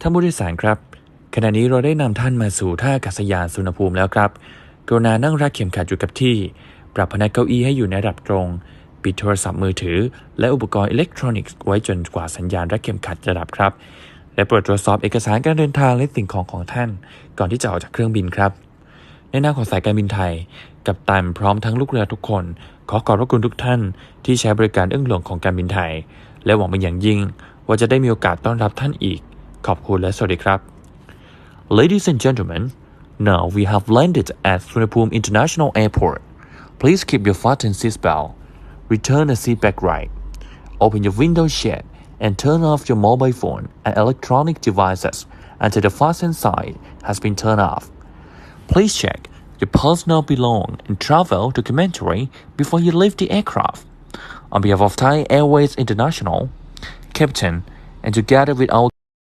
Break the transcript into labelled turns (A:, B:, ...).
A: ท่านผู้โดยสารครับขณะนี้เราได้นำท่านมาสู่ท่าอากาศยานสุวรรณภูมิแล้วครับกรุณานั่งรัดเข็มขัดอยู่กับที่ปรับพนักเก้าอี้ให้อยู่ในระดับตรงปิดโทรศัพท์มือถือและอุปกรณ์อิเล็กทรอนิกส์ไว้จนกว่าสัญญาณรัดเข็มขัดจะดับครับและโปรดตรวจสอบเอกสารการเดินทางและสิ่งของของท่านก่อนที่จะออกจากเครื่องบินครับในนามของสายการบินไทยกัปตันพร้อมทั้งลูกเรือทุกคนขอบพระคุณทุกท่านที่ใช้บริการเอื้องหลวงของการบินไทยและหวังเป็นอย่างยิ่งว่าจะได้มีโอกาสต้อนรับท่านอีกขอบคุณและสวัสดีครับ Ladies and gentlemen, now we have landed at Suvarnabhumi International Airport. Please keep your fastened seatbelt. Return the seat back right. Open your window shade and turn off your mobile phone and electronic devices until the fasten sign has been turned off. Please check your personal belongings and travel documentary before you leave the aircraft. On behalf of Thai Airways International, Captain, and together with our